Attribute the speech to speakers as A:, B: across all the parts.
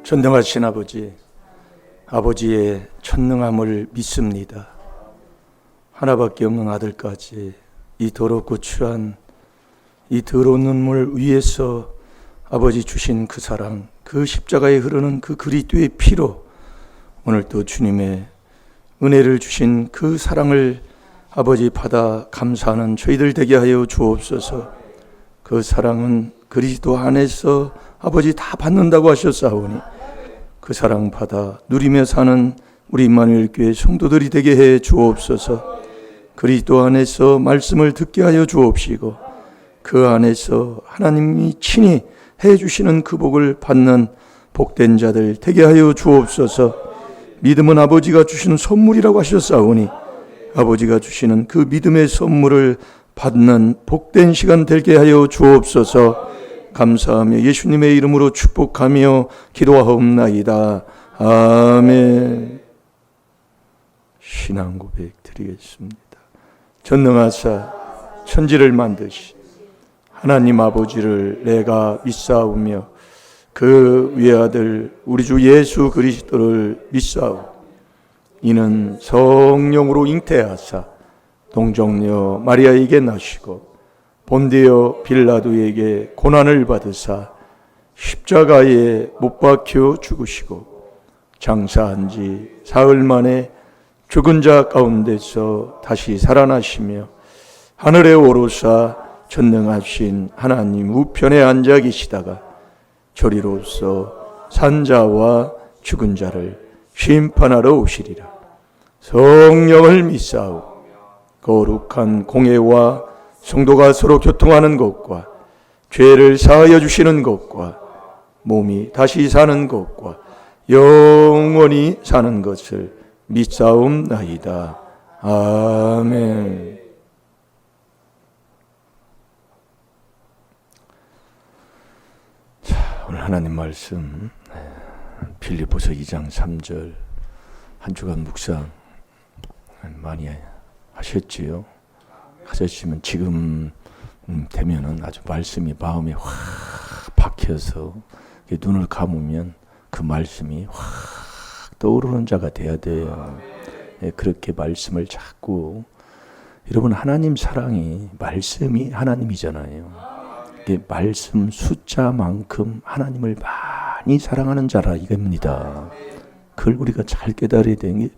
A: 전능하신 아버지, 아버지의 천능함을 믿습니다. 하나밖에 없는 아들까지 이 더럽고 추한 이 더러운 눈물 위에서 아버지 주신 그 사랑, 그 십자가에 흐르는 그 그리스도의 피로 오늘 또 주님의 은혜를 주신 그 사랑을 아버지 받아 감사하는 저희들 되게 하여 주옵소서. 그 사랑은 그리스도 안에서 아버지 다 받는다고 하셨사오니 그 사랑 받아 누리며 사는 우리 임마누엘 교회 성도들이 되게 해 주옵소서. 그리스도 안에서 말씀을 듣게 하여 주옵시고 그 안에서 하나님이 친히 해 주시는 그 복을 받는 복된 자들 되게 하여 주옵소서. 믿음은 아버지가 주시는 선물이라고 하셨사오니 아버지가 주시는 그 믿음의 선물을 받는 복된 시간 되게 하여 주옵소서. 감사하며 예수님의 이름으로 축복하며 기도하옵나이다. 아멘. 신앙 고백 드리겠습니다. 전능하사 천지를 만드시 하나님 아버지를 내가 믿사오며 그 외아들 우리 주 예수 그리스도를 믿사오. 이는 성령으로 잉태하사 동정녀 마리아에게 나시고 본디오 빌라도에게 고난을 받으사 십자가에 못 박혀 죽으시고 장사한 지 사흘 만에 죽은 자 가운데서 다시 살아나시며 하늘에 오르사 전능하신 하나님 우편에 앉아 계시다가 저리로서 산자와 죽은 자를 심판하러 오시리라. 성령을 믿사오. 거룩한 공회와 성도가 서로 교통하는 것과 죄를 사하여 주시는 것과 몸이 다시 사는 것과 영원히 사는 것을 믿사옵나이다. 아멘. 자, 오늘 하나님 말씀 빌립보서 2장 3절 한 주간 묵상 많이 하셨지요? 하셨으면 지금 되면은 아주 말씀이 마음에 확 박혀서 눈을 감으면 그 말씀이 확 떠오르는 자가 돼야 돼요. 그렇게 말씀을 자꾸 여러분 하나님 사랑이 말씀이 하나님이잖아요. 말씀 숫자만큼 하나님을 많이 사랑하는 자라 이겁니다. 그걸 우리가 잘 깨달아야 되는 게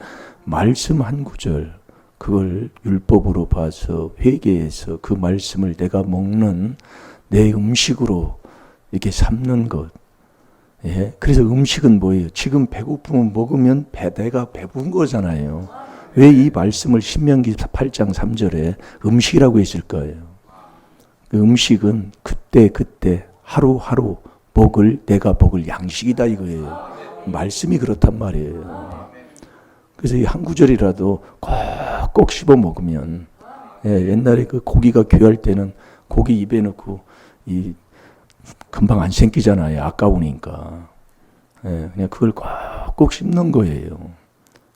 A: 말씀 한 구절 그걸 율법으로 봐서 회개해서 그 말씀을 내가 먹는 내 음식으로 이렇게 삼는 것. 예. 그래서 음식은 뭐예요? 지금 배고프면 먹으면 내가 배부른 거잖아요. 왜 이 말씀을 신명기 8장 3절에 음식이라고 했을까요? 그 음식은 그때 하루하루 내가 먹을 양식이다 이거예요. 말씀이 그렇단 말이에요. 그래서 이 한 구절이라도 꼭 씹어 먹으면 옛날에 그 고기가 귀할 때는 고기 입에 넣고 금방 안 생기잖아요. 아까우니까. 그냥 그걸 꼭 씹는 거예요.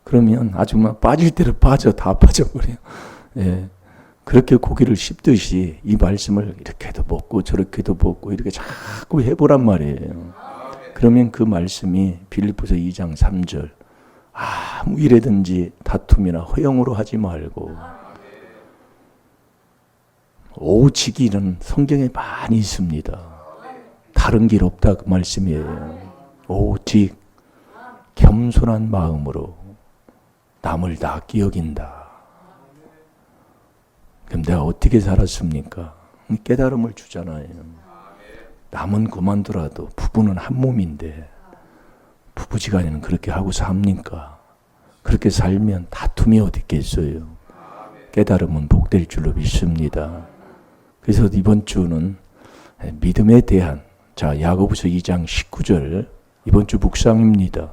A: 그러면 아주 막 빠질 대로 다 빠져버려요. 그렇게 고기를 씹듯이 이 말씀을 이렇게도 먹고 저렇게도 먹고 이렇게 자꾸 해보란 말이에요. 그러면 그 말씀이 빌립보서 2장 3절 아무 일에든지 다툼이나 허영으로 하지 말고 오직이는 성경에 많이 있습니다. 다른 길 없다 그 말씀이에요. 오직 겸손한 마음으로 남을 낫게 여긴다. 그럼 내가 어떻게 살았습니까? 깨달음을 주잖아요. 남은 그만두라도 부부는 한 몸인데 부부지간에는 그렇게 하고 삽니까? 그렇게 살면 다툼이 어디 있겠어요? 깨달음은 복될 줄로 믿습니다. 그래서 이번 주는 믿음에 대한 야고보서 2장 19절 이번 주 묵상입니다.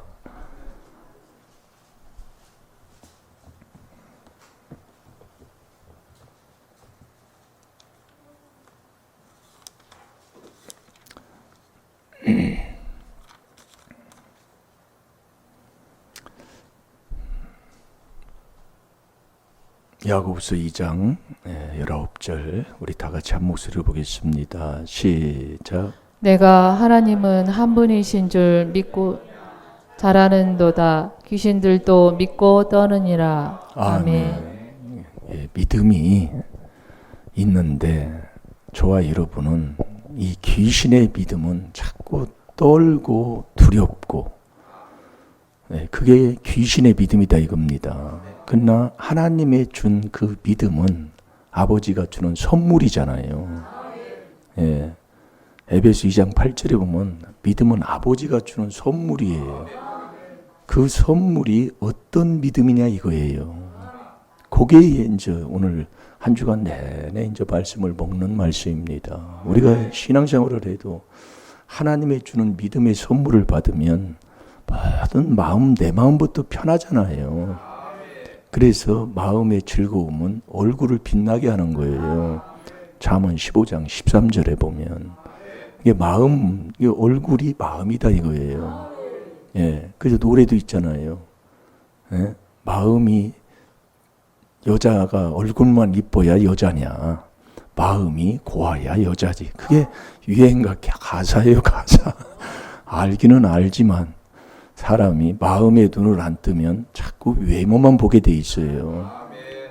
A: 야고보서 2장 19절 우리 다 같이 한 목소리로 보겠습니다. 시작.
B: 내가 하나님은 한 분이신 줄 믿고 잘하는도다. 귀신들도 믿고 떠느니라. 아멘.
A: 예, 믿음이 있는데 저와 여러분은 이 귀신의 믿음은 자꾸 떨고 두렵고, 그게 귀신의 믿음이다 이겁니다. 그러나 하나님의 준 그 믿음은 아버지가 주는 선물이잖아요. 예. 에베소 2장 8절에 보면 믿음은 아버지가 주는 선물이에요. 그 선물이 어떤 믿음이냐 이거예요. 그게 이제 오늘 한 주간 내내 이제 말씀을 먹는 말씀입니다. 우리가 신앙생활을 해도 하나님의 주는 믿음의 선물을 받으면 모든 마음, 내 마음부터 편하잖아요. 그래서 마음의 즐거움은 얼굴을 빛나게 하는 거예요. 잠언 15장 13절에 보면 이게 마음, 이게 얼굴이 마음이다 이거예요. 예, 그래서 노래도 있잖아요. 예? 마음이, 여자가 얼굴만 이뻐야 여자냐, 마음이 고와야 여자지. 그게 유행가 가사예요, 가사. 알기는 알지만 사람이 마음의 눈을 안 뜨면 자꾸 외모만 보게 돼 있어요.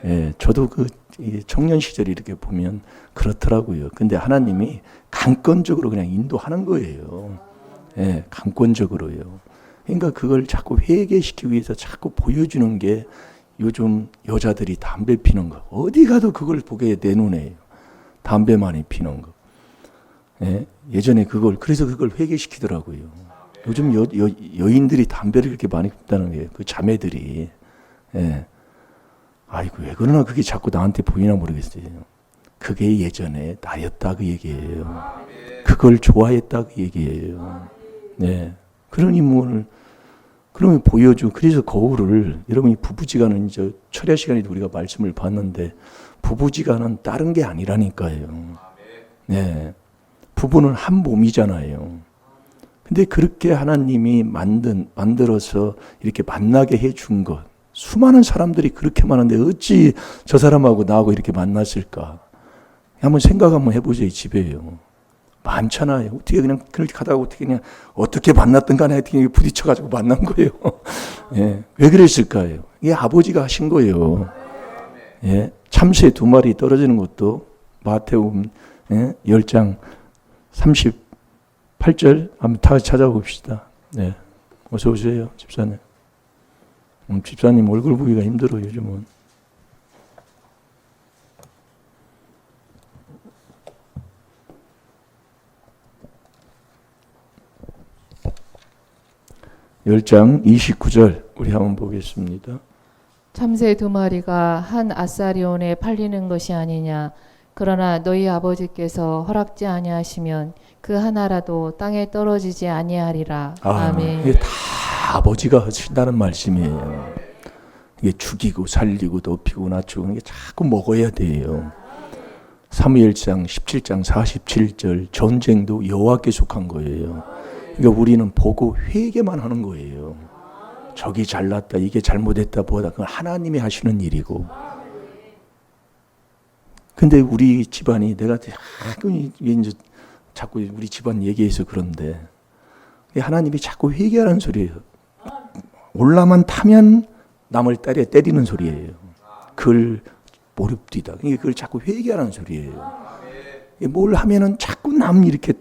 A: 예, 저도 그 청년 시절 이렇게 보면 그렇더라고요. 근데 하나님이 강권적으로 그냥 인도하는 거예요. 예, 강권적으로요. 그러니까 그걸 자꾸 회개시키기 위해서 자꾸 보여주는 게 요즘 여자들이 담배 피는 거. 어디 가도 그걸 보게 내 눈에요. 담배 많이 피는 거. 예, 예전에 그래서 그걸 회개시키더라고요. 요즘 여인들이 담배를 그렇게 많이 핀다는 게 그 자매들이. 예. 아이고, 왜 그러나 그게 자꾸 나한테 보이나 모르겠어요. 그게 예전에 나였다 그 얘기예요. 그걸 좋아했다 그 얘기예요. 네. 그러니 그러면 보여줘. 그래서 거울을, 여러분이 부부지간은 이제 철야 시간에도 우리가 말씀을 봤는데, 부부지간은 다른 게 아니라니까요. 네. 부부는 한 몸이잖아요. 근데 그렇게 하나님이 만들어서 이렇게 만나게 해준 것, 수많은 사람들이 그렇게 많은데 어찌 저 사람하고 나하고 이렇게 만났을까? 한번 생각 한번 해보세요. 집에요. 많잖아요. 어떻게 그냥 그렇게 가다가 어떻게 만났든 간에 어떻게 부딪혀가지고 만난 거예요. 예. 왜 그랬을까요? 이게 아버지가 하신 거예요. 예. 참새 2마리 떨어지는 것도 마태복음 10장 38절 한번 다 찾아봅시다. 네. 어서 오세요, 집사님. 집사님 얼굴 보기가 힘들어요, 요즘은. (10장) 29절 우리 한번 보겠습니다.
B: 참새 2마리가 한 아사리온에 팔리는 것이 아니냐. 그러나 너희 아버지께서 허락지 아니하시면 그 하나라도 땅에 떨어지지 아니하리라. 아멘.
A: 이게 다 아버지가 하신다는 말씀이에요. 이게 죽이고 살리고 높이고 낮추고 이게 자꾸 먹어야 돼요. 사무엘상 17장 47절 전쟁도 여호와께 속한 거예요. 그러니까 우리는 보고 회개만 하는 거예요. 저기 잘났다, 이게 잘못했다, 뭐다, 그건 하나님이 하시는 일이고. 근데 우리 집안이 내가 자꾸 우리 집안 얘기해서 그런데 하나님이 자꾸 회개하는 소리예요. 올라만 타면 남을 때리는 소리예요. 그걸 모릅디다. 그걸 자꾸 회개하는 소리예요. 뭘 하면은 자꾸 남 이렇게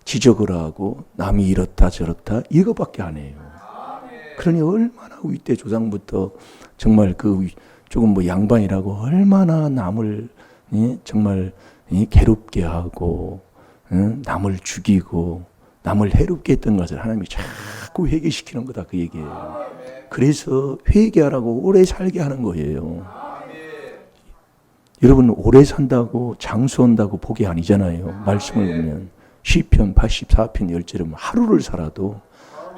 A: 지적을 하고 남이 이렇다 저렇다 이거밖에 안 해요. 그러니 얼마나 윗대 조상부터 정말 그 조금 뭐 양반이라고 얼마나 남을 정말 괴롭게 하고 남을 죽이고 남을 해롭게 했던 것을 하나님이 자꾸 회개시키는 거다 그 얘기예요. 그래서 회개하라고 오래 살게 하는 거예요. 여러분 오래 산다고 장수한다고 복이 아니잖아요. 말씀을 보면 시편 84편 10절에 보면 하루를 살아도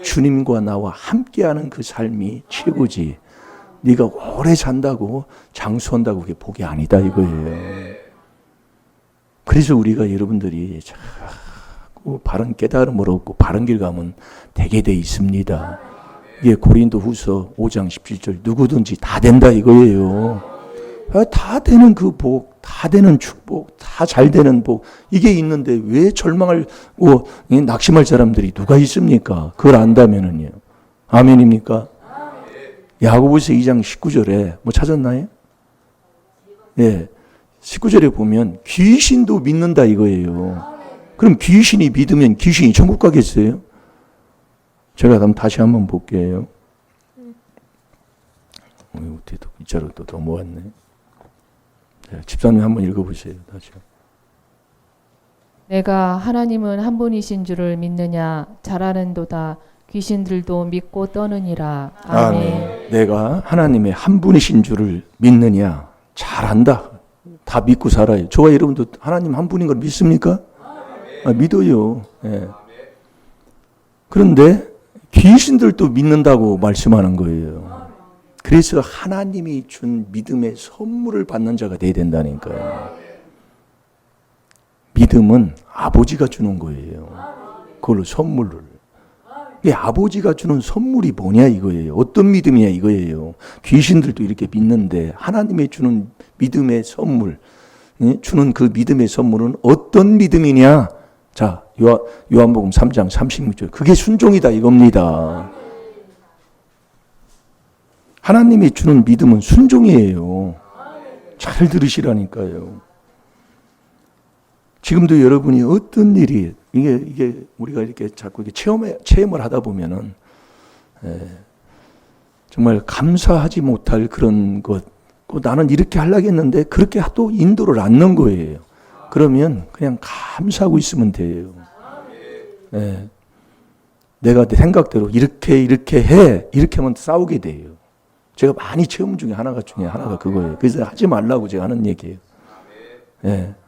A: 주님과 나와 함께하는 그 삶이 최고지. 네가 오래 산다고 장수한다고 그게 복이 아니다 이거예요. 그래서 우리가 여러분들이 자꾸 바른 깨달음을 얻고 바른 길 가면 되게 돼 있습니다. 이게 고린도후서 5장 17절 누구든지 다 된다 이거예요. 다 되는 그 복, 다 되는 축복, 다 잘 되는 복, 이게 있는데 왜 절망하고 낙심할 사람들이 누가 있습니까? 그걸 안다면은요. 아멘입니까? 야고보서 2장 19절에 뭐 찾았나요? 예. 19절에 보면 귀신도 믿는다 이거예요. 그럼 귀신이 믿으면 귀신이 천국 가겠어요? 제가 그럼 다시 한번 볼게요. 어떻게 또 이자로 또 넘어왔네. 네, 집사님 한번 읽어보세요. 다시.
B: 내가 하나님은 한 분이신 줄을 믿느냐 잘하는도다 귀신들도 믿고 떠느니라. 아멘.
A: 내가 하나님의 한 분이신 줄을 믿느냐 잘한다. 다 믿고 살아요. 저와 여러분도 하나님 한 분인 걸 믿습니까? 믿어요. 예. 그런데 귀신들도 믿는다고 말씀하는 거예요. 그래서 하나님이 준 믿음의 선물을 받는 자가 돼야 된다니까요. 믿음은 아버지가 주는 거예요. 그걸로 선물을. 이 아버지가 주는 선물이 뭐냐 이거예요. 어떤 믿음이냐 이거예요. 귀신들도 이렇게 믿는데 하나님이 주는 믿음의 선물, 주는 그 믿음의 선물은 어떤 믿음이냐? 자, 요한복음 3장 36절. 그게 순종이다 이겁니다. 하나님이 주는 믿음은 순종이에요. 잘 들으시라니까요. 지금도 여러분이 어떤 일이 이게 우리가 이렇게 자꾸 이렇게 체험을 하다 보면은 정말 감사하지 못할 그런 것, 나는 이렇게 하려고 했는데 그렇게 또 인도를 안 넣은 거예요. 그러면 그냥 감사하고 있으면 돼요. 내가 내 생각대로 이렇게 해 이렇게 하면 싸우게 돼요. 제가 많이 체험 중에 하나가 그거예요. 그래서 하지 말라고 제가 하는 얘기예요.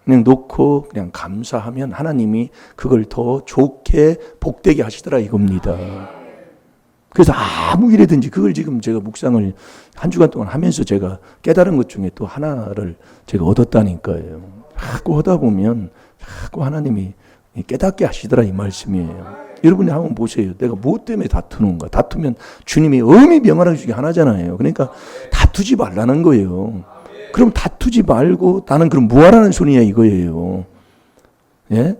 A: 그냥 놓고 그냥 감사하면 하나님이 그걸 더 좋게 복되게 하시더라 이겁니다. 그래서 아무 일이든지 그걸 지금 제가 묵상을 한 주간 동안 하면서 제가 깨달은 것 중에 또 하나를 제가 얻었다니까요. 자꾸 하다 보면 자꾸 하나님이 깨닫게 하시더라 이 말씀이에요. 여러분이 한번 보세요. 내가 무엇 때문에 다투는가? 다투면 주님이 엄히 명하는 중에 하나잖아요. 그러니까 다투지 말라는 거예요. 그럼 다투지 말고 나는 그럼 뭐하라는 소리냐 이거예요. 예?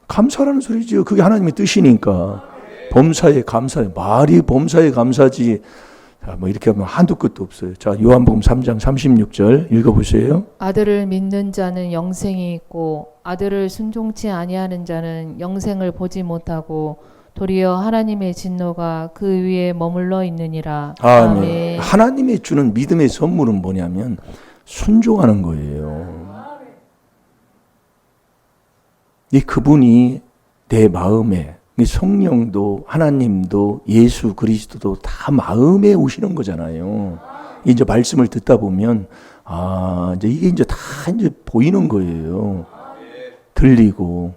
A: 감사라는 소리죠. 그게 하나님의 뜻이니까. 범사에 감사해. 말이 범사에 감사지. 자, 뭐 이렇게 하면 한두 끝도 없어요. 자, 요한복음 3장 36절 읽어보세요.
B: 아들을 믿는 자는 영생이 있고 아들을 순종치 아니하는 자는 영생을 보지 못하고 도리어 하나님의 진노가 그 위에 머물러 있느니라. 아멘.
A: 하나님이 주는 믿음의 선물은 뭐냐면 순종하는 거예요. 이 그분이 내 마음에 성령도 하나님도 예수 그리스도도 다 마음에 오시는 거잖아요. 이제 말씀을 듣다 보면 이제 이게 이제 다 이제 보이는 거예요. 들리고.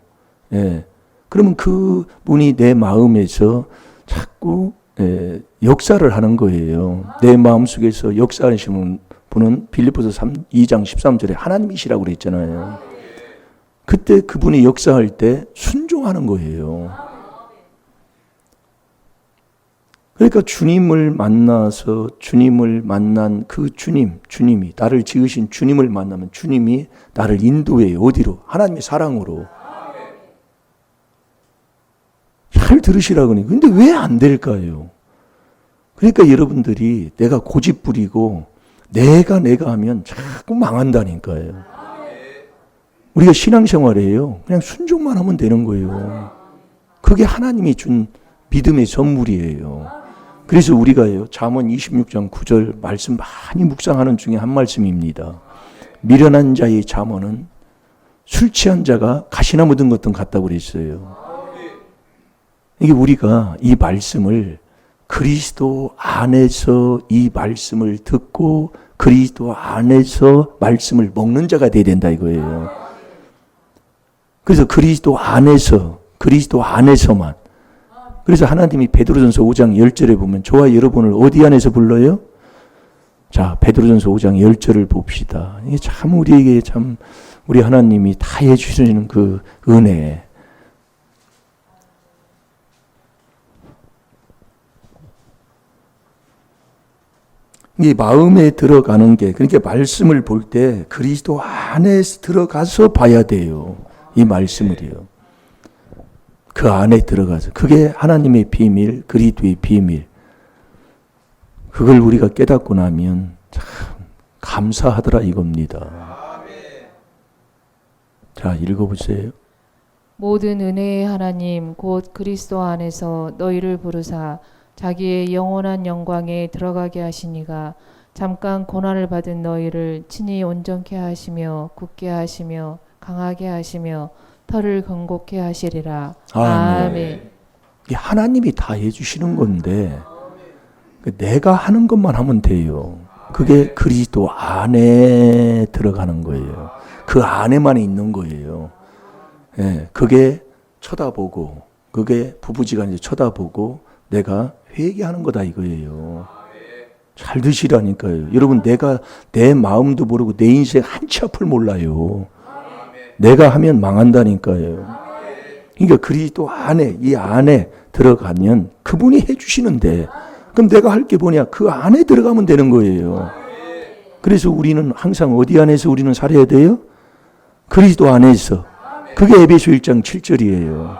A: 예. 그러면 그분이 내 마음에서 자꾸 역사를 하는 거예요. 내 마음속에서 역사하시는 분은 빌립보서 2장 13절에 하나님이시라고 그랬잖아요. 그때 그분이 역사할 때 순종하는 거예요. 그러니까 주님을 만나서 주님을 만난 그 주님이 나를 지으신 주님을 만나면 주님이 나를 인도해요. 어디로? 하나님의 사랑으로. 잘 들으시라고 하니. 근데 왜 안 될까요? 그러니까 여러분들이 내가 고집 부리고 내가 하면 자꾸 망한다니까요. 우리가 신앙생활이에요. 그냥 순종만 하면 되는 거예요. 그게 하나님이 준 믿음의 선물이에요. 그래서 우리가요, 잠언 26장 9절 말씀 많이 묵상하는 중에 한 말씀입니다. 미련한 자의 잠언은 술 취한 자가 가시나 묻은 것등 같다고 그랬어요. 이게 우리가 이 말씀을 그리스도 안에서 이 말씀을 듣고 그리스도 안에서 말씀을 먹는 자가 돼야 된다 이거예요. 그래서 그리스도 안에서만. 그래서 하나님이 베드로전서 5장 10절에 보면 저와 여러분을 어디 안에서 불러요? 자, 베드로전서 5장 10절을 봅시다. 이게 참 우리에게 참 우리 하나님이 다 해주시는 그 은혜. 이 마음에 들어가는 게, 그러니까 말씀을 볼 때 그리스도 안에 들어가서 봐야 돼요. 이 말씀을요. 그 안에 들어가서. 그게 하나님의 비밀, 그리스도의 비밀. 그걸 우리가 깨닫고 나면 참 감사하더라 이겁니다. 자, 읽어보세요.
B: 모든 은혜의 하나님 곧 그리스도 안에서 너희를 부르사 자기의 영원한 영광에 들어가게 하시니가 잠깐 고난을 받은 너희를 친히 온전케 하시며 굳게 하시며 강하게 하시며 털을 건고케 하시리라. 아멘.
A: 이게 하나님이 다 해주시는 건데 내가 하는 것만 하면 돼요. 그게 그리스도 안에 들어가는 거예요. 그 안에만 있는 거예요. 예, 그게 쳐다보고, 그게 부부지간에 쳐다보고 내가 회개하는 거다 이거예요. 잘 드시라니까요. 여러분, 내가 내 마음도 모르고 내 인생 한치 앞을 몰라요. 내가 하면 망한다니까요. 그러니까 그리스도 안에, 이 안에 들어가면 그분이 해주시는데, 그럼 내가 할 게 뭐냐? 그 안에 들어가면 되는 거예요. 그래서 우리는 항상 어디 안에서 우리는 살아야 돼요? 그리스도 안에서. 그게 에베소 1장 7절이에요.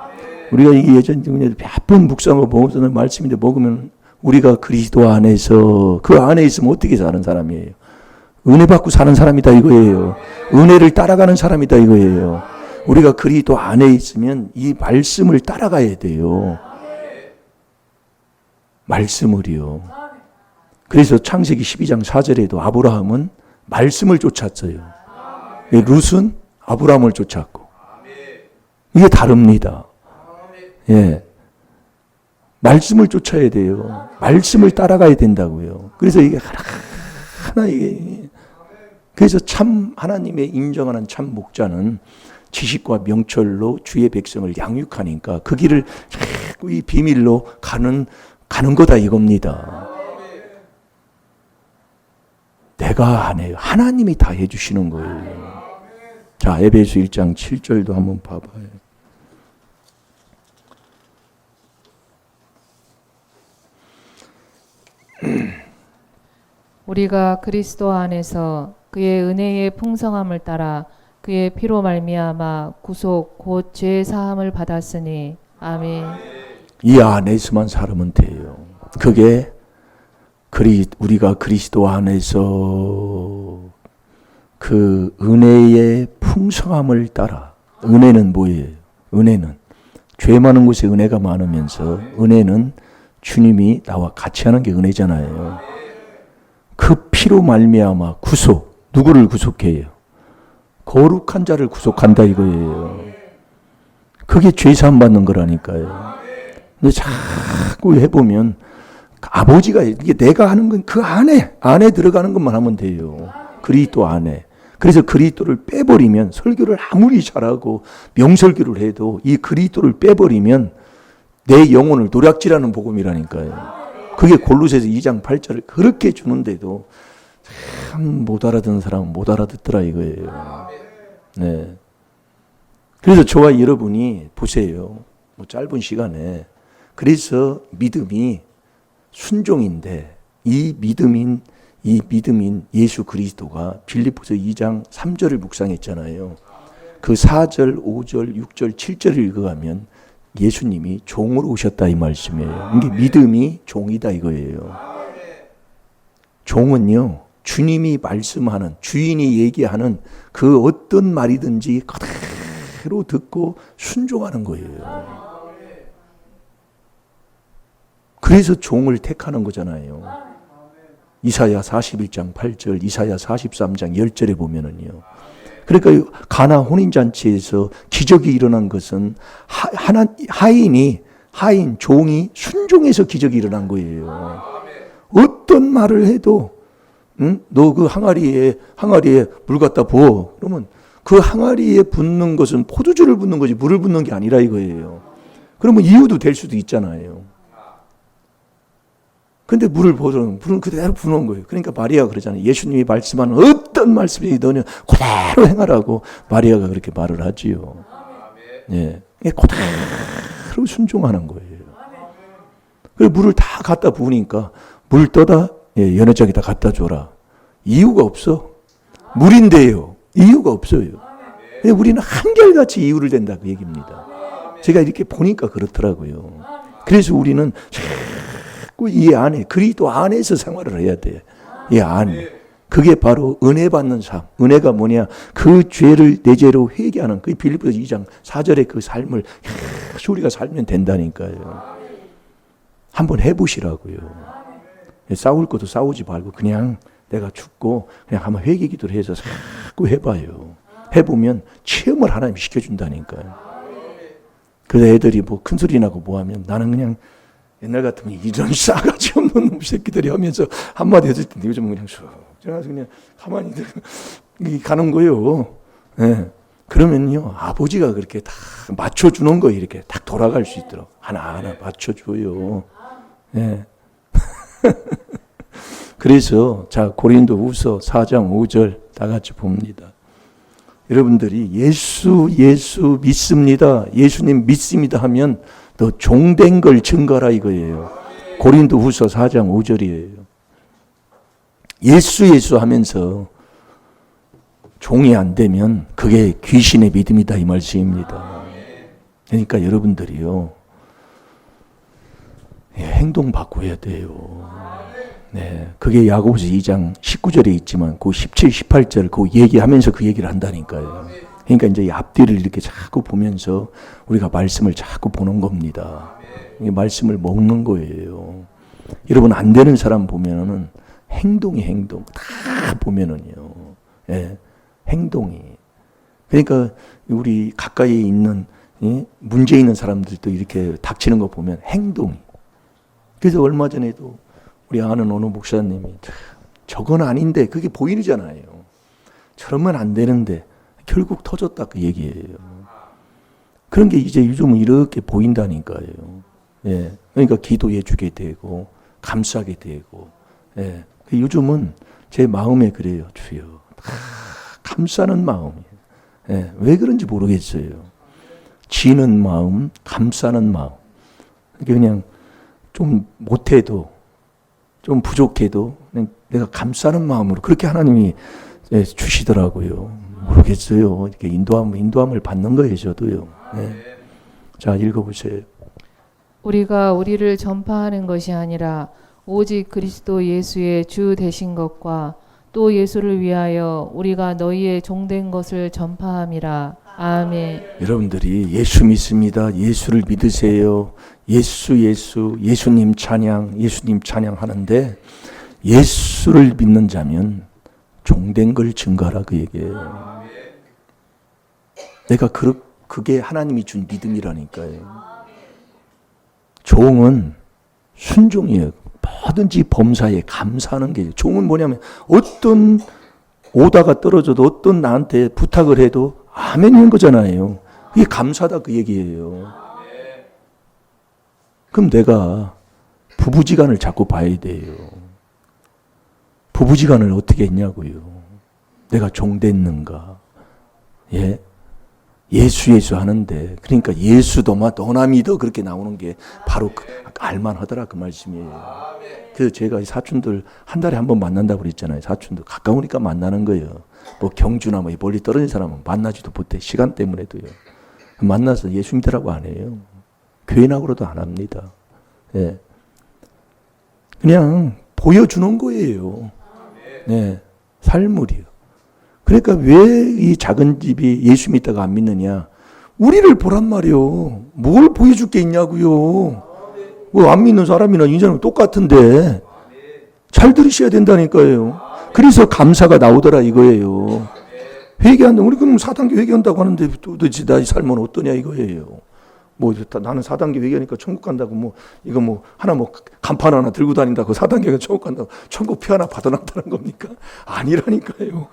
A: 우리가 이게 예전에 몇 번 묵상하고 먹었던 말씀인데 먹으면 우리가 그리스도 안에서, 그 안에 있으면 어떻게 사는 사람이에요? 은혜 받고 사는 사람이다 이거예요. 은혜를 따라가는 사람이다 이거예요. 우리가 그리스도 안에 있으면 이 말씀을 따라가야 돼요. 말씀을요. 그래서 창세기 12장 4절에도 아브라함은 말씀을 쫓았어요. 룻은 아브라함을 쫓았고. 이게 다릅니다. 예. 말씀을 쫓아야 돼요. 말씀을 따라가야 된다고요. 그래서 이게 하나 이게 그래서 참 하나님의 인정하는 참 목자는 지식과 명철로 주의 백성을 양육하니까 그 길을 자꾸 이 비밀로 가는 거다 이겁니다. 내가 안 해요. 하나님이 다 해주시는 거예요. 자, 에베소 1장 7절도 한번 봐봐요.
B: 우리가 그리스도 안에서 그의 은혜의 풍성함을 따라 그의 피로 말미암아 구속 곧 죄 사함을 받았으니 아멘.
A: 이 안에서만 살면 돼요. 그게 우리가 그리스도 안에서 그 은혜의 풍성함을 따라. 은혜는 뭐예요? 은혜는 죄 많은 곳에 은혜가 많으면서 은혜는 주님이 나와 같이 하는 게 은혜잖아요. 그 피로 말미암아 구속. 누구를 구속해요? 거룩한 자를 구속한다 이거예요. 그게 죄사함 받는 거라니까요. 근데 자꾸 해보면 아버지가 이게 내가 하는 건 그 안에 들어가는 것만 하면 돼요. 그리스도 안에. 그래서 그리스도를 빼버리면 설교를 아무리 잘하고 명설교를 해도 이 그리스도를 빼버리면 내 영혼을 노략질하는 복음이라니까요. 그게 골로새서 2장 8절을 그렇게 주는데도 참 못 알아듣는 사람은 못 알아듣더라 이거예요. 네. 그래서 저와 여러분이 보세요. 뭐 짧은 시간에. 그래서 믿음이 순종인데 이 믿음인 예수 그리스도가 빌립보서 2장 3절을 묵상했잖아요. 그 4절, 5절, 6절, 7절을 읽어가면 예수님이 종으로 오셨다 이 말씀이에요. 이게 믿음이 종이다 이거예요. 종은요, 주님이 말씀하는, 주인이 얘기하는 그 어떤 말이든지 그대로 듣고 순종하는 거예요. 그래서 종을 택하는 거잖아요. 이사야 41장 8절, 이사야 43장 10절에 보면은요. 그러니까 가나 혼인잔치에서 기적이 일어난 것은 하인, 종이 순종해서 기적이 일어난 거예요. 어떤 말을 해도, 응? 너 그 항아리에 물 갖다 부어. 그러면 그 항아리에 붓는 것은 포도주를 붓는 거지 물을 붓는 게 아니라 이거예요. 그러면 이유도 될 수도 있잖아요. 근데 물을 그대로 부는 거예요. 그러니까 마리아가 그러잖아요. 예수님이 말씀하는 어떤 말씀이 너는 그대로 행하라고 마리아가 그렇게 말을 하지요. 예. 그대로 순종하는 거예요. 그래서 물을 다 갖다 부으니까 물 떠다 예, 연회장에다 갖다 줘라. 이유가 없어. 물인데요. 이유가 없어요. 예, 우리는 한결같이 이유를 댄다 그 얘기입니다. 제가 이렇게 보니까 그렇더라고요. 그래서 우리는 자꾸 이 안에 그리스도 안에서 생활을 해야 돼. 이 안에. 그게 바로 은혜 받는 삶. 은혜가 뭐냐? 그 죄를 내 죄로 회개하는 그 빌립보서 2장 4절의 그 삶을 우리가 살면 된다니까요. 한번 해보시라고요. 싸울 것도 싸우지 말고 그냥 내가 죽고 그냥 한번 회개 기도를 해서 자꾸 해봐요. 해보면 체험을 하나님 시켜준다니까요. 그래서 애들이 뭐 큰 소리 나고 뭐 하면 나는 그냥 옛날 같으면 이런 싸가지 없는 놈 새끼들이 하면서 한마디 해줄 텐데 요즘은 그냥 쑥 그냥 가만히 가는 거예요. 예. 그러면요 아버지가 그렇게 다 맞춰주는 거예요. 이렇게 딱 돌아갈 수 있도록 하나하나 맞춰줘요. 예. 그래서 자 고린도후서 4장 5절 다 같이 봅니다. 여러분들이 예수 믿습니다. 예수님 믿습니다 하면 너 종된 걸 증거라 이거예요. 고린도후서 4장 5절이에요. 예수 하면서 종이 안 되면 그게 귀신의 믿음이다 이 말씀입니다. 그러니까 여러분들이요 행동 바꿔야 돼요. 네, 그게 야고보서 2장 19절에 있지만 그 17, 18절 그 얘기하면서 그 얘기를 한다니까요. 그러니까 이제 이 앞뒤를 이렇게 자꾸 보면서 우리가 말씀을 자꾸 보는 겁니다. 이 말씀을 먹는 거예요. 여러분 안 되는 사람 보면은 행동 다 보면은요. 예, 행동이. 그러니까 우리 가까이에 있는 문제 있는 사람들도 이렇게 닥치는 거 보면 행동이. 그래서 얼마 전에도 우리 아는 어느 목사님이 저건 아닌데 그게 보이잖아요. 저러면 안 되는데 결국 터졌다 그 얘기예요. 그런 게 이제 요즘은 이렇게 보인다니까요. 예, 그러니까 기도해 주게 되고 감싸게 되고. 예, 요즘은 제 마음에 그래요. 주여 감싸는 마음이에요. 예, 왜 그런지 모르겠어요. 지는 마음, 감싸는 마음. 그냥 좀 못해도 좀 부족해도 내가 감싸는 마음으로 그렇게 하나님이 주시더라고요. 모르겠어요. 이렇게 인도함을 받는 거예요, 저도요. 네. 자, 읽어보세요.
B: 우리가 우리를 전파하는 것이 아니라 오직 그리스도 예수의 주 되신 것과 또 예수를 위하여 우리가 너희의 종된 것을 전파함이라. 아멘.
A: 여러분들이 예수 믿습니다. 예수를 믿으세요. 예수님 찬양 하는데 예수를 믿는 자면 종된 걸 증거하라 그 얘기예요. 내가 그게 하나님이 준 믿음이라니까요. 종은 순종이에요. 뭐든지 범사에 감사하는 게 종은 뭐냐면 어떤 오다가 떨어져도 어떤 나한테 부탁을 해도 아멘인 거잖아요. 그게 감사다 그 얘기예요. 그럼 내가 부부지간을 자꾸 봐야 돼요. 부부지간을 어떻게 했냐고요. 내가 종됐는가. 예? 예수 하는데 그러니까 예수도마 너나 믿어 그렇게 나오는 게 바로 알만하더라 그 말씀이에요. 그래서 제가 사촌들 한 달에 한 번 만난다고 그랬잖아요. 사촌들 가까우니까 만나는 거예요. 뭐 경주나 뭐 멀리 떨어진 사람은 만나지도 못해. 시간 때문에도요. 만나서 예수 믿으라고 안 해요. 교회 나고로도 안 합니다. 예. 그냥 보여주는 거예요. 네. 삶을이요. 그러니까 왜 이 작은 집이 예수 믿다가 안 믿느냐? 우리를 보란 말이요. 뭘 보여줄 게 있냐고요. 뭐 안 믿는 사람이나 인자는 똑같은데 잘 들으셔야 된다니까요. 그래서 감사가 나오더라 이거예요. 회개한다. 우리 그럼 4단계 회개한다고 하는데 도대체 나의 삶은 어떠냐 이거예요. 뭐 나는 4단계 회개하니까 천국 간다고 뭐 이거 뭐 하나 뭐 간판 하나 들고 다닌다고 4단계가 천국 간다고 천국 표 하나 받아놨다는 겁니까? 아니라니까요.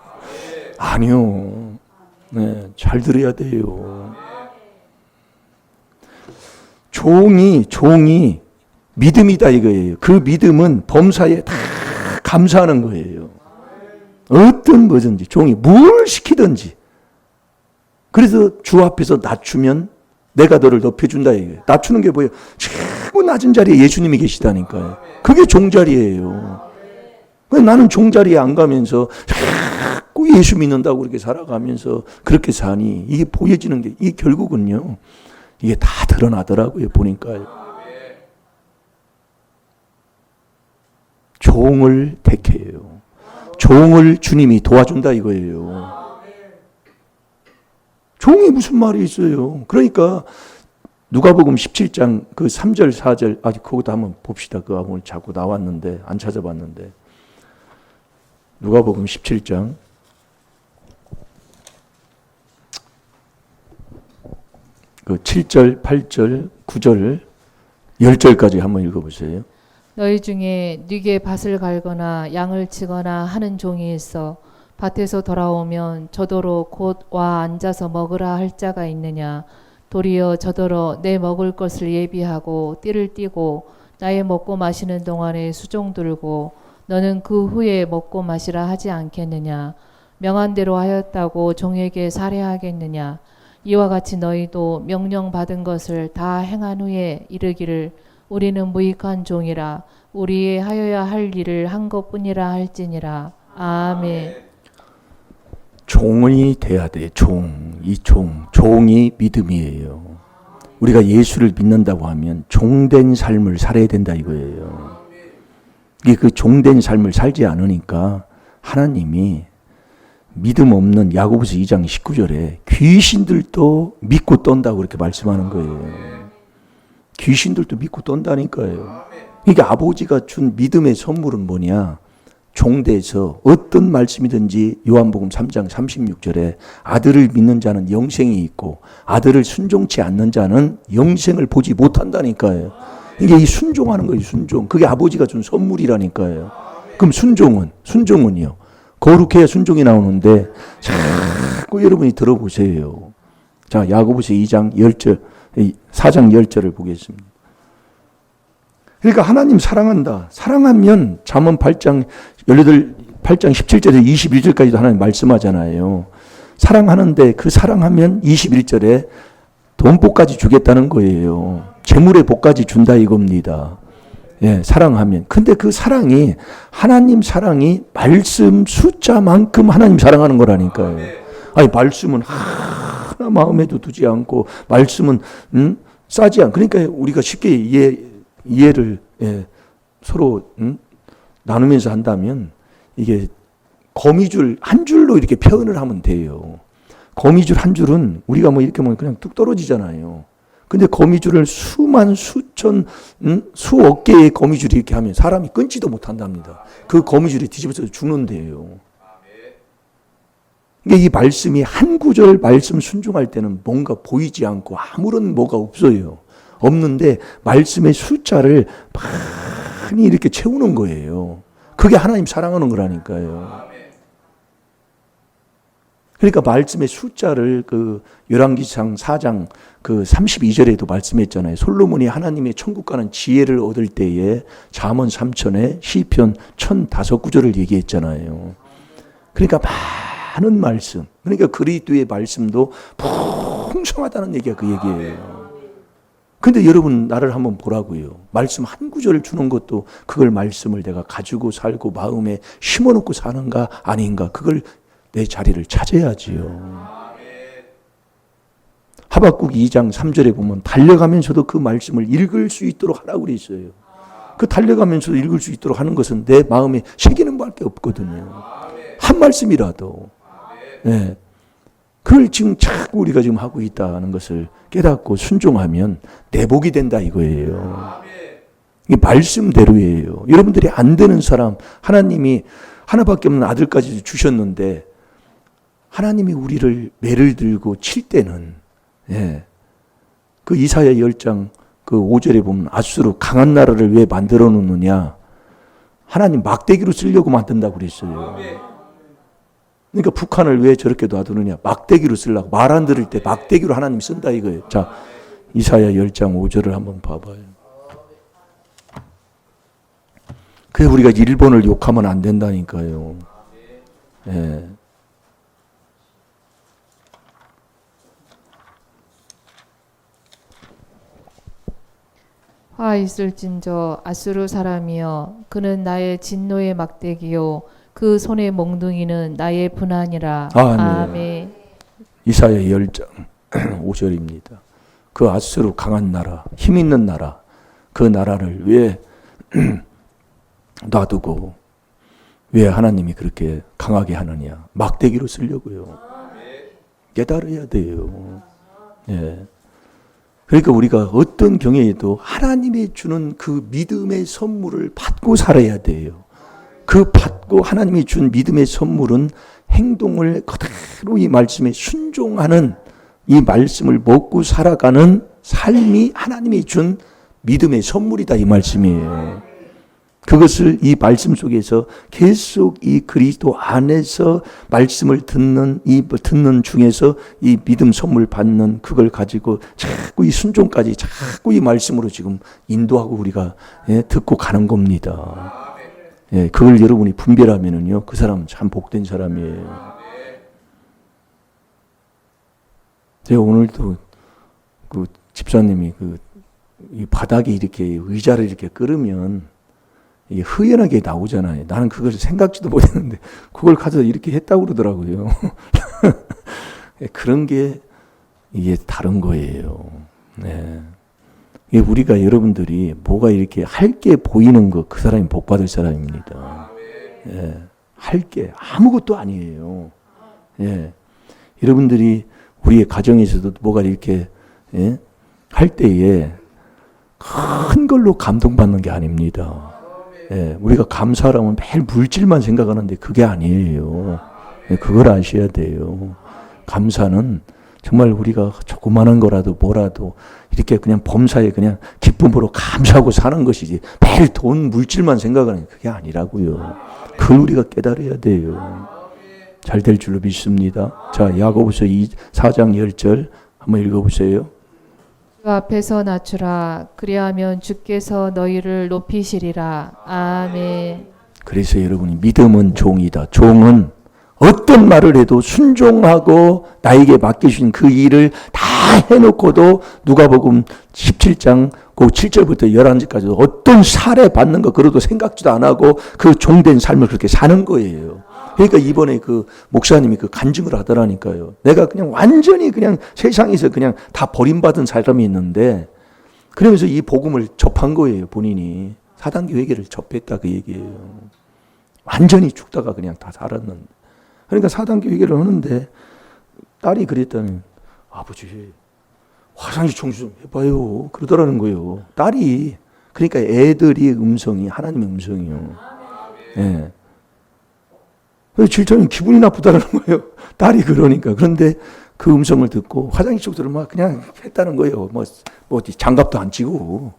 A: 아니요. 네, 잘 들어야 돼요. 종이 믿음이다 이거예요. 그 믿음은 범사에 다 감사하는 거예요. 어떤 뭐든지 종이 뭘 시키든지. 그래서 주 앞에서 낮추면 내가 너를 높여준다 이거예요. 낮추는 게 뭐예요? 최고 낮은 자리에 예수님이 계시다니까요. 그게 종자리예요. 왜 나는 종자리에 안 가면서 자꾸 예수 믿는다고 그렇게 살아가면서 그렇게 사니? 이게 보여지는 게, 이게 결국은요, 이게 다 드러나더라고요, 보니까요. 종을 택해요. 종을 주님이 도와준다 이거예요. 종이 무슨 말이 있어요. 그러니까 누가복음 17장 그 3절 4절 그것도 한번 봅시다. 그거 오늘 자꾸 나왔는데 안 찾아봤는데 누가복음 17장 그 7절 8절 9절 10절까지 한번 읽어보세요.
B: 너희 중에 네게 밭을 갈거나 양을 치거나 하는 종이 있어 밭에서 돌아오면 저더러 곧 와 앉아서 먹으라 할 자가 있느냐. 도리어 저더러 내 먹을 것을 예비하고 띠를 띠고 나의 먹고 마시는 동안에 수종 들고 너는 그 후에 먹고 마시라 하지 않겠느냐. 명한 대로 하였다고 종에게 살해하겠느냐. 이와 같이 너희도 명령 받은 것을 다 행한 후에 이르기를 우리는 무익한 종이라 우리의 하여야 할 일을 한 것뿐이라 할지니라. 아멘.
A: 종이 돼야 돼. 종이 믿음이에요. 우리가 예수를 믿는다고 하면 종된 삶을 살아야 된다 이거예요. 이게 그 종된 삶을 살지 않으니까 하나님이 믿음 없는 야고보서 2장 19절에 귀신들도 믿고 떤다고 그렇게 말씀하는 거예요. 귀신들도 믿고 떤다니까요. 이게 아버지가 준 믿음의 선물은 뭐냐? 종돼서 어떤 말씀이든지 요한복음 3장 36절에 아들을 믿는 자는 영생이 있고 아들을 순종치 않는 자는 영생을 보지 못한다니까요. 이게 이 순종하는 거예요. 순종. 그게 아버지가 준 선물이라니까요. 그럼 순종은요. 거룩해야 순종이 나오는데 자꾸 여러분이 들어보세요. 자, 야고보서 2장 10절 4장 10절을 보겠습니다. 그러니까 하나님 사랑한다. 사랑하면 잠언 8장 17절에서 21절까지도 하나님 말씀하잖아요. 사랑하는데 그 사랑하면 21절에 돈복까지 주겠다는 거예요. 재물의 복까지 준다 이겁니다. 예, 사랑하면. 근데 그 사랑이 하나님 사랑이 말씀 숫자만큼 하나님 사랑하는 거라니까요. 아니 말씀은 하나 마음에도 두지 않고 말씀은 싸지 않고 그러니까 우리가 쉽게 이해를 서로 나누면서 한다면 이게 거미줄 한 줄로 이렇게 표현을 하면 돼요. 거미줄 한 줄은 우리가 뭐 이렇게 보면 그냥 뚝 떨어지잖아요. 근데 거미줄을 수만 수천 수억 개의 거미줄이 이렇게 하면 사람이 끊지도 못한답니다. 그 거미줄이 뒤집어서 죽는데요. 이게 이 말씀이 한 구절 말씀 순종할 때는 뭔가 보이지 않고 아무런 뭐가 없어요. 없는데 말씀의 숫자를 많이 이렇게 채우는 거예요. 그게 하나님 사랑하는 거라니까요. 그러니까 말씀의 숫자를 그 열왕기상 4장 그 32절에도 말씀했잖아요. 솔로몬이 하나님의 천국 가는 지혜를 얻을 때에 잠언 3천에 시편 1005구절을 얘기했잖아요. 그러니까 많은 말씀. 그러니까 그리스도의 말씀도 풍성하다는 얘기가 그 얘기예요. 근데 여러분 나를 한번 보라고요. 말씀 한 구절을 주는 것도 그걸 말씀을 내가 가지고 살고 마음에 심어놓고 사는가 아닌가 그걸 내 자리를 찾아야지요. 하박국 2장 3절에 보면 달려가면서도 그 말씀을 읽을 수 있도록 하라고 그랬어요. 그 달려가면서도 읽을 수 있도록 하는 것은 내 마음에 새기는 밖에 없거든요. 한 말씀이라도. 네. 그걸 지금 자꾸 우리가 지금 하고 있다는 것을 깨닫고 순종하면 내 복이 된다 이거예요. 이게 말씀대로예요. 여러분들이 안 되는 사람 하나님이 하나밖에 없는 아들까지 주셨는데 하나님이 우리를 매를 들고 칠 때는 그 이사야 10장 그 5절에 보면 아수르 강한 나라를 왜 만들어 놓느냐 하나님 막대기로 쓰려고 만든다고 그랬어요. 그러니까 북한을 왜 저렇게 놔두느냐 막대기로 쓰려고 말 안 들을 때 막대기로 하나님 쓴다 이거예요. 자 이사야 10장 5절을 한번 봐봐요. 그래서 우리가 일본을 욕하면 안 된다니까요. 예.
B: 화 있을진저 아수르 사람이여 그는 나의 진노의 막대기요 그 손의 몽둥이는 나의 분한이라.
A: 아멘.
B: 아멘.
A: 이사야 10장 5절입니다. 그 아수르 강한 나라, 힘 있는 나라, 그 나라를 왜 놔두고 왜 하나님이 그렇게 강하게 하느냐? 막대기로 쓰려고요. 깨달아야 돼요. 예. 그러니까 우리가 어떤 경우에도 하나님이 주는 그 믿음의 선물을 받고 살아야 돼요. 그 받고 하나님이 준 믿음의 선물은 행동을 그대로 이 말씀에 순종하는 이 말씀을 먹고 살아가는 삶이 하나님이 준 믿음의 선물이다 이 말씀이에요. 그것을 이 말씀 속에서 계속 이 그리스도 안에서 말씀을 듣는 중에서 이 믿음 선물 받는 그걸 가지고 자꾸 이 순종까지 자꾸 이 말씀으로 지금 인도하고 우리가 듣고 가는 겁니다. 예, 그걸 여러분이 분별하면은요, 그 사람은 참 복된 사람이에요. 제가 오늘도 그 집사님이 이 바닥에 이렇게 의자를 이렇게 끌으면 이게 흐연하게 나오잖아요. 나는 그걸 생각지도 못했는데 그걸 가서 이렇게 했다고 그러더라고요. 그런 게 이게 다른 거예요. 네. 이게 우리가 여러분들이 뭐가 이렇게 할 게 보이는 거, 그 사람이 복 받을 사람입니다. 예. 할 게 아무것도 아니에요. 예. 여러분들이 우리의 가정에서도 뭐가 이렇게 할 때에 큰 걸로 감동받는 게 아닙니다. 예, 우리가 감사하면 매일 물질만 생각하는데 그게 아니에요. 예, 그걸 아셔야 돼요. 감사는 정말 우리가 조그마한 거라도 뭐라도 이렇게 그냥 범사에 그냥 기쁨으로 감사하고 사는 것이지 매일 돈 물질만 생각하는 게 그게 아니라고요. 그걸 우리가 깨달아야 돼요. 잘 될 줄로 믿습니다. 자, 야고보서 4장 10절 한번 읽어보세요.
B: 주 앞에서 낮추라. 그리하면 주께서 너희를 높이시리라. 아멘.
A: 그래서 여러분이 믿음은 종이다. 종은 어떤 말을 해도 순종하고 나에게 맡기신 그 일을 다 해놓고도 누가복음 17장 그 7절부터 11절까지도 어떤 살해 받는 거 그래도 생각지도 안 하고 그 종된 삶을 그렇게 사는 거예요. 그러니까 이번에 그 목사님이 그 간증을 하더라니까요. 내가 그냥 완전히 그냥 세상에서 그냥 다 버림받은 사람이 있는데 그러면서 이 복음을 접한 거예요. 본인이 사단계 회개를 접했다 그 얘기예요. 완전히 죽다가 그냥 다 살았는데 그러니까 사단계 회개를 하는데 딸이 그랬다는 아버지 화장실 청소 좀 해봐요 그러더라는 거예요. 딸이 그러니까 애들이 음성이 하나님의 음성이요. 예. 그래서 질투는 기분이 나쁘다는 거예요. 딸이 그러니까. 그런데 그 음성을 듣고 화장실 청소를 막 그냥 했다는 거예요. 뭐 장갑도 안 치고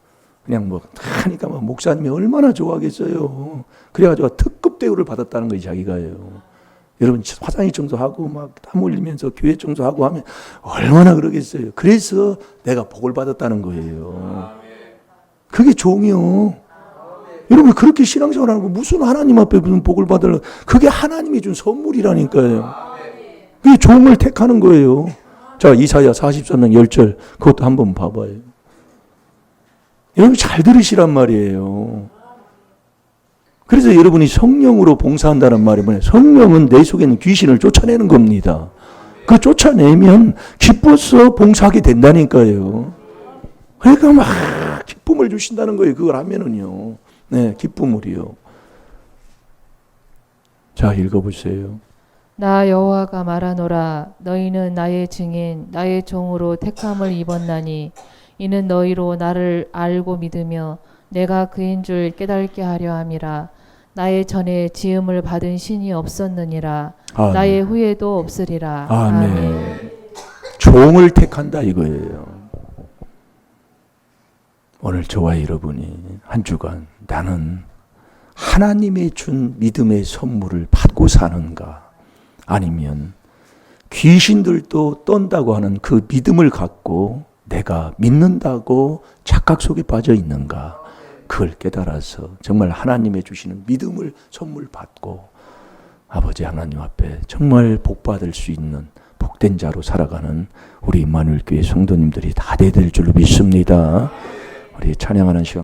A: 그냥 뭐 하니까 막 목사님이 얼마나 좋아하겠어요. 그래가지고 특급 대우를 받았다는 거예요, 자기가요. 여러분 화장실 청소하고 막 땀 흘리면서 교회 청소하고 하면 얼마나 그러겠어요. 그래서 내가 복을 받았다는 거예요. 그게 종이요. 여러분 그렇게 신앙생활 하는 거 무슨 하나님 앞에 무슨 복을 받으려 그게 하나님이 준 선물이라니까요. 그게 종을 택하는 거예요. 자 이사야 43장 10절 그것도 한번 봐봐요. 여러분 잘 들으시란 말이에요. 그래서 여러분이 성령으로 봉사한다는 말이 뭐냐. 성령은 내 속에 있는 귀신을 쫓아내는 겁니다. 그 쫓아내면 기뻐서 봉사하게 된다니까요. 그러니까 막 기쁨을 주신다는 거예요. 그걸 하면은요. 네, 기쁨을이요. 자, 읽어보세요.
B: 나 여호와가 말하노라. 너희는 나의 증인 나의 종으로 택함을 입었나니 이는 너희로 나를 알고 믿으며 내가 그인 줄 깨닫게 하려 함이라. 나의 전에 지음을 받은 신이 없었느니라.
A: 아멘.
B: 나의 후에도 없으리라.
A: 아멘.
B: 아멘.
A: 종을 택한다 이거예요. 오늘 저와 여러분이 한 주간 나는 하나님의 준 믿음의 선물을 받고 사는가 아니면 귀신들도 떤다고 하는 그 믿음을 갖고 내가 믿는다고 착각 속에 빠져 있는가 그걸 깨달아서 정말 하나님의 주시는 믿음을 선물 받고 아버지 하나님 앞에 정말 복 받을 수 있는 복된 자로 살아가는 우리 임마누엘 교회 성도님들이 다 될 줄로 믿습니다. 우리 찬양하는 시간